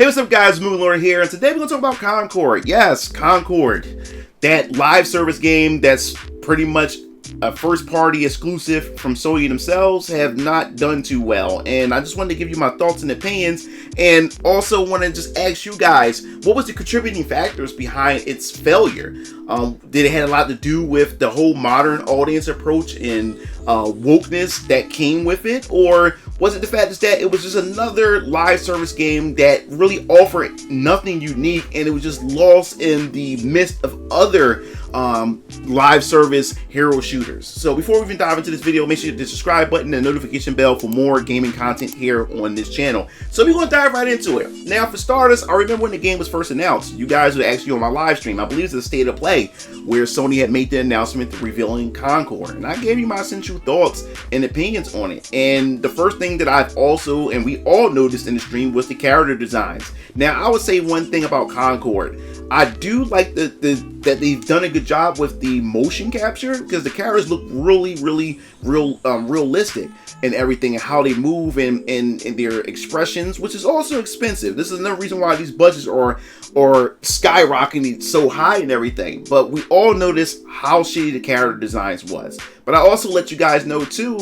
Hey, what's up guys, MugenLord here, and today we're going to talk about Concord. Yes, Concord. That live service game that's pretty much a first party exclusive from Sony themselves have not done too well. And I just wanted to give you my thoughts and opinions, and also want to just ask you guys, what was the contributing factors behind its failure? Did it have a lot to do with the whole modern audience approach and wokeness that came with it? Or was it the fact that it was just another live service game that really offered nothing unique, and it was just lost in the midst of other live service hero shooters? So before we even dive into this video, make sure you hit the subscribe button and notification bell for more gaming content here on this channel. So we're going to dive right into it. Now, for starters, I remember when the game was first announced, you guys were actually on my live stream. I believe it's the State of Play, where Sony had made the announcement revealing Concord, and I gave you my essential thoughts and opinions on it. And the first thing that I've also, and we all noticed in the stream, was the character designs. Now, I would say one thing about Concord. I do like that they've done a good job with the motion capture, because the characters look really realistic and everything, and how they move and their expressions, which is also expensive. This is another reason why these budgets are skyrocketing so high and everything. But we all noticed how shitty the character designs was. But I also let you guys know too,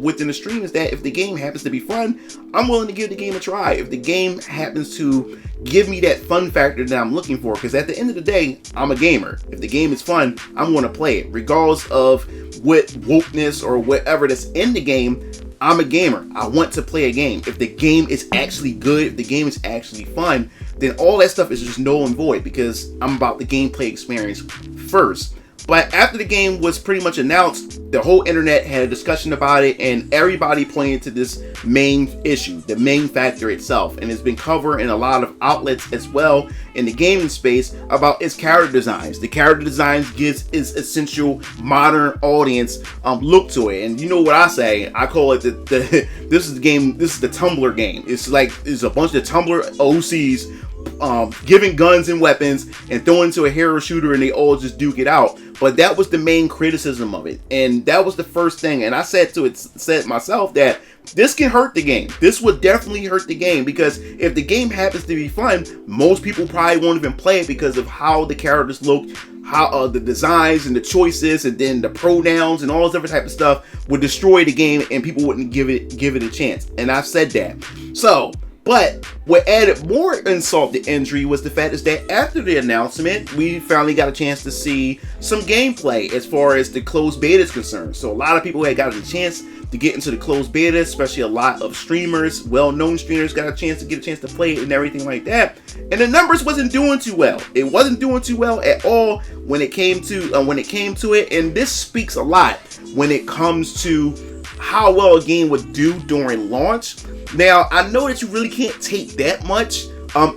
within the stream, is that if the game happens to be fun, I'm willing to give the game a try. If the game happens to give me that fun factor that I'm looking for, because at the end of the day, I'm a gamer. If the game is fun, I'm going to play it, regardless of what wokeness or whatever that's in the game. I'm a gamer. I want to play a game. If the game is actually good, if the game is actually fun, then all that stuff is just null and void, because I'm about the gameplay experience first. But after the game was pretty much announced, the whole internet had a discussion about it, and everybody pointed to this main issue, the main factor itself. And it's been covered in a lot of outlets as well in the gaming space about its character designs. The character designs gives its essential modern audience look to it. And you know what I say? I call it this is the game. This is the Tumblr game. It's like it's a bunch of Tumblr OCs giving guns and weapons and throwing into a hero shooter, and they all just duke it out. But that was the main criticism of it, and that was the first thing. And I said myself that this can hurt the game. This would definitely hurt the game, because if the game happens to be fun, most people probably won't even play it because of how the characters look, how the designs and the choices, and then the pronouns and all this other type of stuff would destroy the game, and people wouldn't give it a chance. And I've said that. So, but what added more insult to injury was the fact is that after the announcement, we finally got a chance to see some gameplay as far as the closed beta is concerned. So a lot of people had gotten a chance to get into the closed beta, especially a lot of streamers, well-known streamers, got a chance to play it and everything like that. And the numbers wasn't doing too well. It wasn't doing too well at all when it came to it. And this speaks a lot when it comes to how well a game would do during launch. Now, I know that you really can't take that much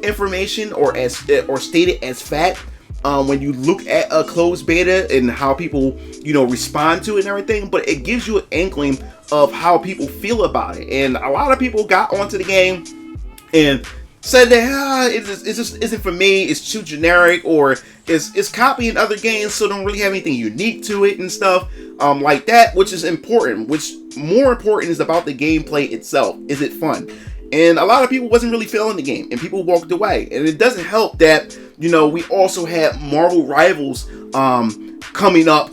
information or state it as fact when you look at a closed beta and how people, respond to it and everything, but it gives you an inkling of how people feel about it. And a lot of people got onto the game and said that it just isn't for me, it's too generic, or it's copying other games, so don't really have anything unique to it and stuff like that, which is important. Which more important is about the gameplay itself. Is it fun? And a lot of people wasn't really feeling the game, and people walked away. And it doesn't help that we also had Marvel Rivals coming up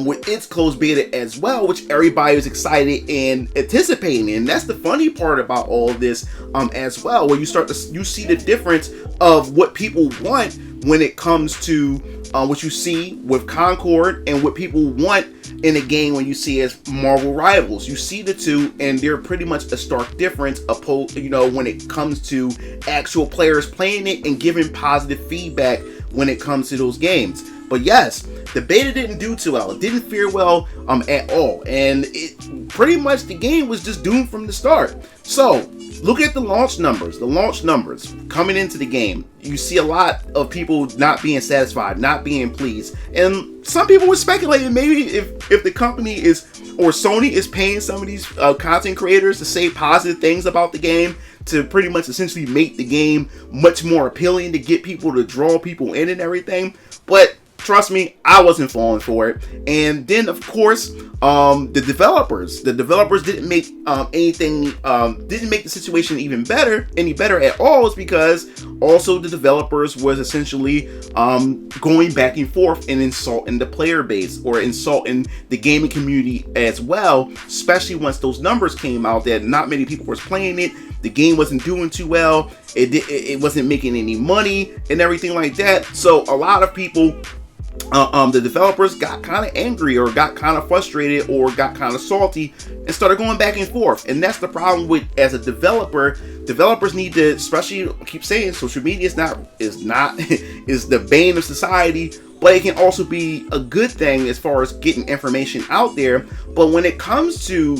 with its closed beta as well, which everybody was excited and anticipating. And that's the funny part about all of this as well, where you see the difference of what people want when it comes to what you see with Concord and what people want in a game when you see as Marvel Rivals. You see the two, and they're pretty much a stark difference when it comes to actual players playing it and giving positive feedback when it comes to those games. But yes, the beta didn't do too well. It didn't fare well at all, and it pretty much, the game was just doomed from the start. So look at the launch numbers. The launch numbers coming into the game, you see a lot of people not being satisfied, not being pleased, and some people were speculating maybe if the company or Sony is paying some of these content creators to say positive things about the game, to pretty much essentially make the game much more appealing, to get people, to draw people in and everything. But trust me, I wasn't falling for it. And then, of course, the developers didn't make didn't make the situation any better at all, is because also the developers was essentially going back and forth and insulting the player base, or insulting the gaming community as well, especially once those numbers came out that not many people were playing it. The game wasn't doing too well. It wasn't making any money and everything like that. So a lot of people, the developers got kind of angry, or got kind of frustrated, or got kind of salty, and started going back and forth. And that's the problem with, as a developer, developers need to, especially, I keep saying, social media is the bane of society, but it can also be a good thing as far as getting information out there. But when it comes to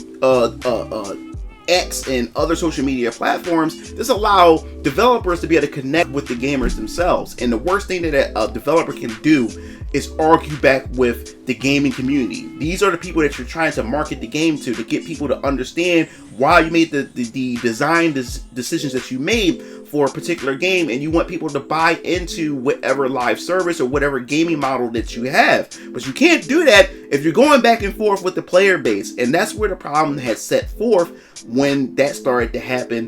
X and other social media platforms, this allow developers to be able to connect with the gamers themselves. And the worst thing that a developer can do is argue back with the gaming community. These are the people that you're trying to market the game to get people to understand why you made the design decisions that you made for a particular game, and you want people to buy into whatever live service or whatever gaming model that you have. But you can't do that if you're going back and forth with the player base, and that's where the problem had set forth when that started to happen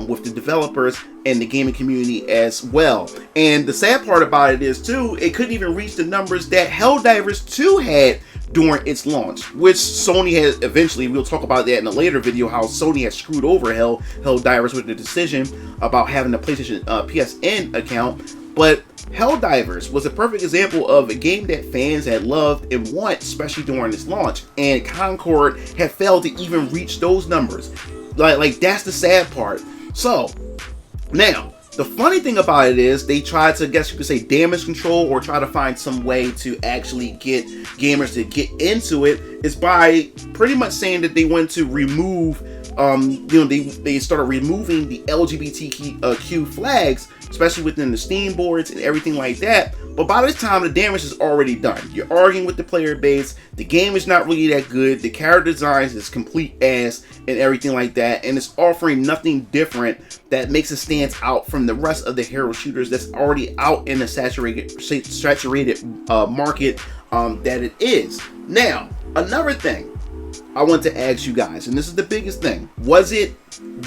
with the developers and the gaming community as well. And the sad part about it is too, it couldn't even reach the numbers that Helldivers 2 had during its launch, which Sony has eventually, we'll talk about that in a later video, how Sony has screwed over Helldivers with the decision about having a PlayStation PSN account. But Helldivers was a perfect example of a game that fans had loved and want, especially during its launch, and Concord had failed to even reach those numbers. Like that's the sad part. So now, the funny thing about it is they tried to, I guess you could say, damage control, or try to find some way to actually get gamers to get into it, is by pretty much saying that they want to remove, they started removing the LGBTQ flags, especially within the Steam boards and everything like that. But by this time, the damage is already done. You're arguing with the player base. The game is not really that good. The character designs is complete ass and everything like that. And it's offering nothing different that makes it stand out from the rest of the hero shooters that's already out in the saturated market that it is. Now, another thing I want to ask you guys, and this is the biggest thing,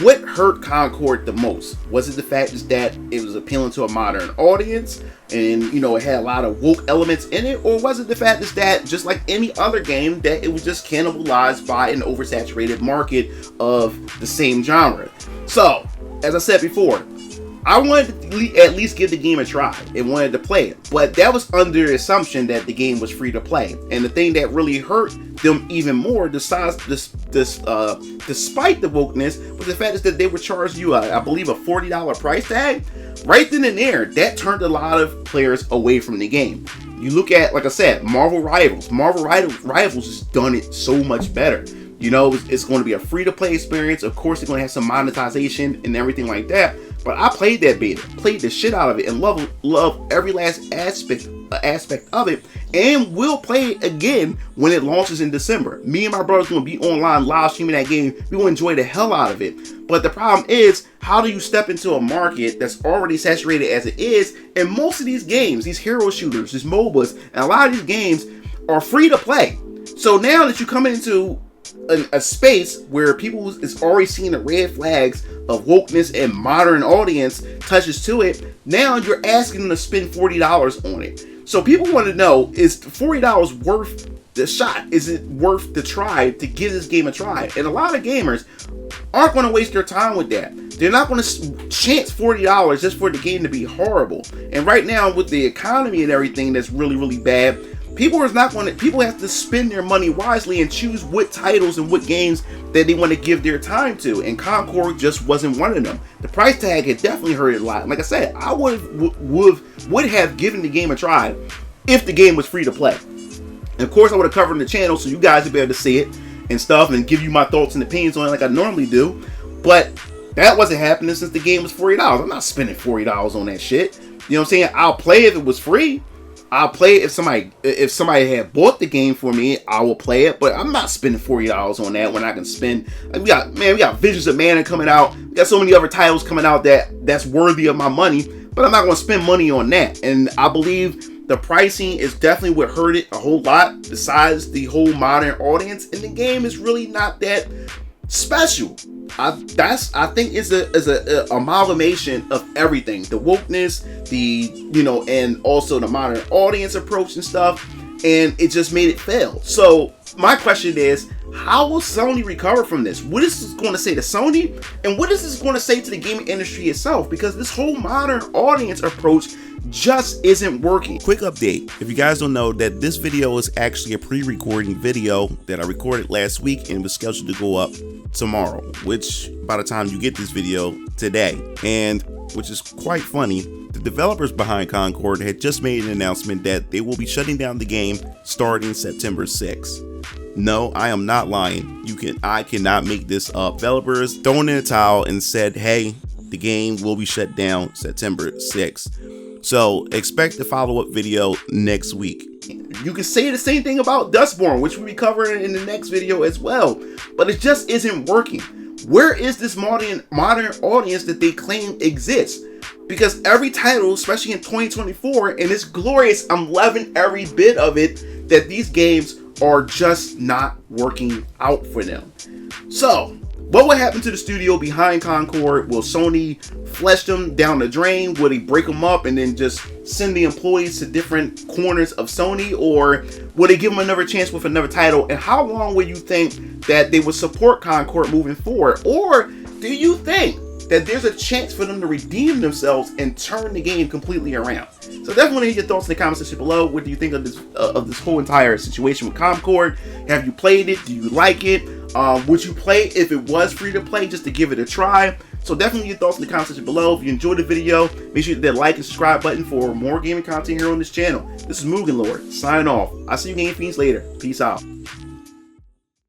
what hurt Concord the most? Was it the fact is that it was appealing to a modern audience, and it had a lot of woke elements in it, or was it the fact is that, just like any other game, that it was just cannibalized by an oversaturated market of the same genre? So, as I said before, I wanted to at least give the game a try and wanted to play it, but that was under the assumption that the game was free to play. And the thing that really hurt them even more, despite the wokeness, was the fact is that they would charge you, I believe, a $40 price tag. Right then and there, that turned a lot of players away from the game. You look at, like I said, Marvel Rivals. Marvel Rivals has done it so much better. It's going to be a free-to-play experience. Of course, it's going to have some monetization and everything like that. But I played that beta, played the shit out of it, and love every last aspect of it, and will play it again when it launches in December. Me and my brother's going to be online live streaming that game. We will enjoy the hell out of it. But the problem is, how do you step into a market that's already saturated as it is? And most of these games, these hero shooters, these MOBAs, and a lot of these games are free to play. So now that you come into a space where people is already seeing the red flags of wokeness and modern audience touches to it, now you're asking them to spend $40 on it. So people want to know, is $40 worth the shot? Is it worth the try to give this game a try? And a lot of gamers aren't going to waste their time with that. They're not going to chance $40 just for the game to be horrible. And right now, with the economy and everything that's really, really bad, people have to spend their money wisely and choose what titles and what games that they want to give their time to. And Concord just wasn't one of them. The price tag had definitely hurt it a lot. Like I said, I would have given the game a try if the game was free to play. And of course, I would have covered the channel so you guys would be able to see it and stuff and give you my thoughts and opinions on it like I normally do. But that wasn't happening since the game was $40. I'm not spending $40 on that shit. You know what I'm saying? I'll play if it was free. I'll play it if somebody had bought the game for me. I will play it, but I'm not spending $40 on that when I can spend. We got Visions of Mana coming out. We got so many other titles coming out that's worthy of my money, but I'm not going to spend money on that. And I believe The pricing is definitely what hurt it a whole lot, besides the whole modern audience, and the game is really not that special. I think it's a amalgamation of everything, the wokeness, and also the modern audience approach and stuff, and it just made it fail. So my question is, how will Sony recover from this? What is this going to say to Sony, and what is this going to say to the gaming industry itself? Because this whole modern audience approach just isn't working. Quick update, if you guys don't know, that this video is actually a pre-recording video that I recorded last week and was scheduled to go up tomorrow, which by the time you get this video today, and which is quite funny, the developers behind Concord had just made an announcement that they will be shutting down the game starting September 6th. No, I am not lying. I cannot make this up. Developers thrown in a towel and said, hey, the game will be shut down September 6th. So expect the follow-up video next week. You can say the same thing about Dustborn, which we'll be covering in the next video as well, but it just isn't working. Where is this modern audience that they claim exists? Because every title, especially in 2024, and it's glorious, I'm loving every bit of it, that these games are just not working out for them. So what will happen to the studio behind Concord? Will Sony flush them down the drain? Will they break them up and then just send the employees to different corners of Sony? Or will they give them another chance with another title? And how long will you think that they will support Concord moving forward? Or do you think that there's a chance for them to redeem themselves and turn the game completely around? So definitely want to hear your thoughts in the comment section below. What do you think of this whole entire situation with Concord? Have you played it? Do you like it? Would you play it if it was free to play, just to give it a try? So definitely your thoughts in the comment section below. If you enjoyed the video, make sure you hit that like and subscribe button for more gaming content here on this channel. This is MugenLord, signing off. I'll see you game fiends later. Peace out.